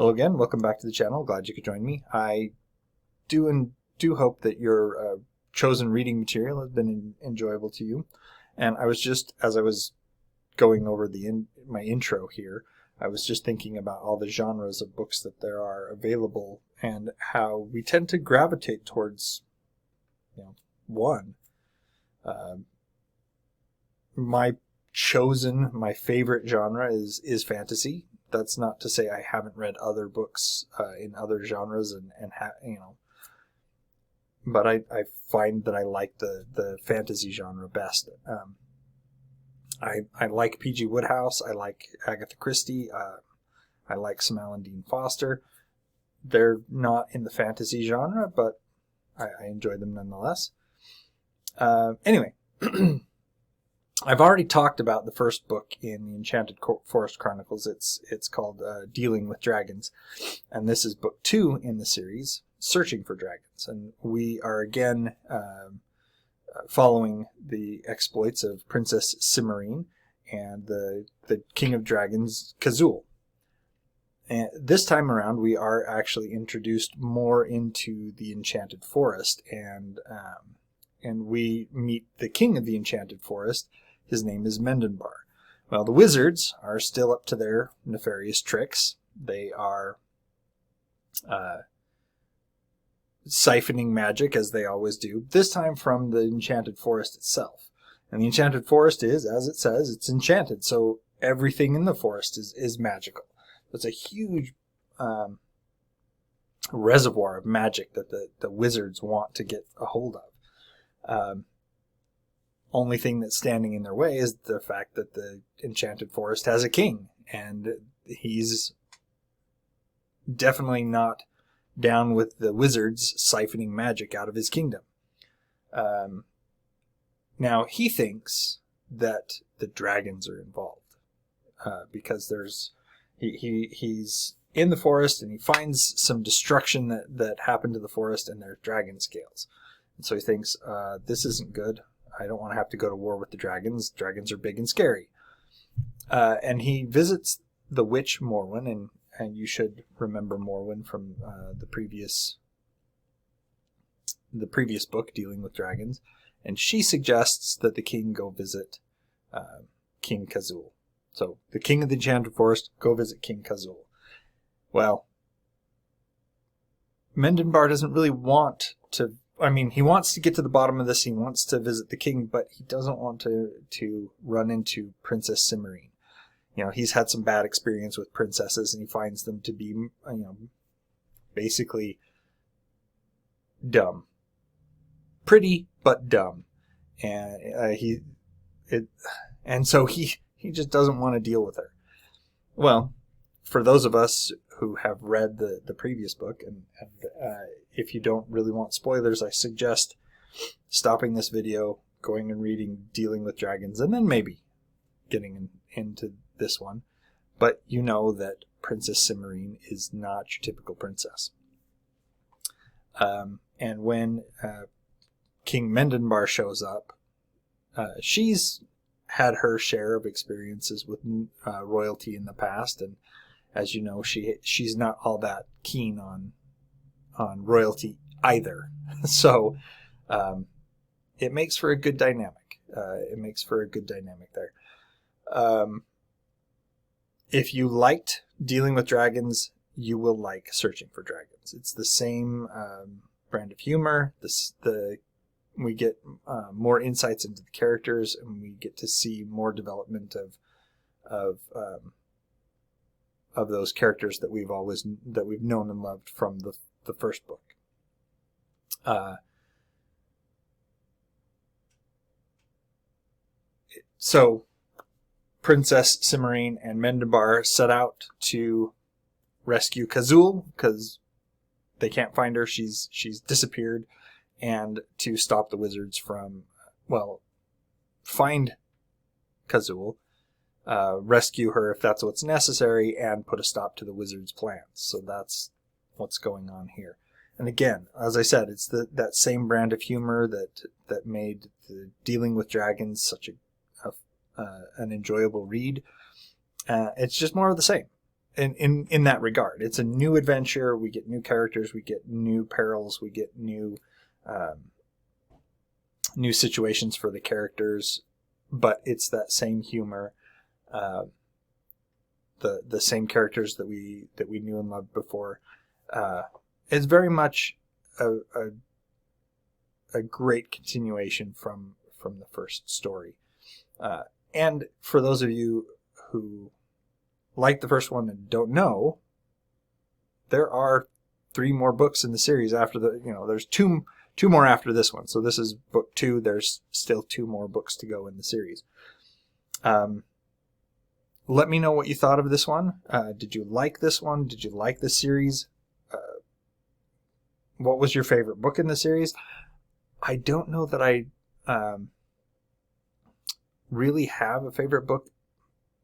Hello again, welcome back to the channel. Glad you could join me. I do hope that your chosen reading material has been enjoyable to you. And I was just, as I was going over my intro here, I was just thinking about all the genres of books that there are available and how we tend to gravitate towards, one. My favorite genre is fantasy. That's not to say I haven't read other books in other genres but I find that I like the fantasy genre best. I like P.G. Wodehouse. I like Agatha Christie. I like some Alan Dean Foster. They're not in the fantasy genre, but I enjoy them nonetheless. Anyway. I've already talked about the first book in the Enchanted Forest Chronicles. It's called Dealing with Dragons, and this is book 2 in the series, Searching for Dragons. And we are again following the exploits of Princess Cimarine and the King of Dragons, Kazul. And this time around, we are actually introduced more into the Enchanted Forest, and we meet the King of the Enchanted Forest. His name is Mendenbar. Well, the wizards are still up to their nefarious tricks. They are siphoning magic, as they always do, this time from the Enchanted Forest itself. And the Enchanted Forest is, as it says, it's enchanted, so everything in the forest is magical. It's a huge reservoir of magic that the wizards want to get a hold of. Only thing that's standing in their way is the fact that the Enchanted Forest has a king, and he's definitely not down with the wizards siphoning magic out of his kingdom. Now, he thinks that the dragons are involved because he's in the forest and he finds some destruction that happened to the forest, and there's dragon scales. And so he thinks, this isn't good. I don't want to have to go to war with the dragons. Dragons are big and scary. And he visits the witch Morwen, and you should remember Morwen from the previous book, Dealing with Dragons. And she suggests that the king go visit King Kazul. So the king of the Enchanted Forest, go visit King Kazul. Well, Mendenbar doesn't really want to. He wants to get to the bottom of this. He wants to visit the king, but he doesn't want to run into Princess Cimarine. He's had some bad experience with princesses, and he finds them to be, basically dumb. Pretty, but dumb. And so he just doesn't want to deal with her. Well, for those of us who have read the previous book, and if you don't really want spoilers, I suggest stopping this video, going and reading Dealing with Dragons, and then maybe getting into this one. But you know that Princess Cimarine is not your typical princess. And when King Mendenbar shows up, she's had her share of experiences with royalty in the past, and as you know, she's not all that keen on royalty either. So it makes for a good dynamic. There. If you liked Dealing with Dragons, you will like Searching for Dragons. It's the same brand of humor. We get more insights into the characters, and we get to see more development of those characters that we've known and loved from the first book. So Princess Cimarine and Mendenbar set out to rescue Kazul because they can't find her. She's disappeared, and to stop the wizards from, find Kazul, rescue her if that's what's necessary, and put a stop to the wizards' plans. So that's what's going on here. And again, as I said, it's that same brand of humor that made the Dealing with Dragons such an enjoyable read. It's just more of the same. in that regard. It's a new adventure. We get new characters. We get new perils. We get new situations for the characters. But it's that same humor, the same characters that we knew and loved before. It's very much a great continuation from the first story. And for those of you who like the first one and don't know, there are 3 more books in the series after there's two more after this one. So this is book 2. There's still 2 more books to go in the series. Let me know what you thought of this one. Did you like this one? Did you like the series? What was your favorite book in the series? I don't know that I really have a favorite book.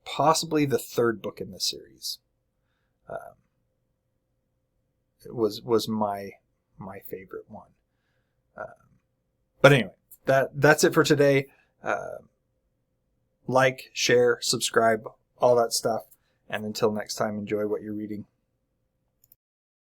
Possibly the 3rd book in the series. It was my favorite one. But anyway, that's it for today. Like, share, subscribe, all that stuff. And until next time, enjoy what you're reading.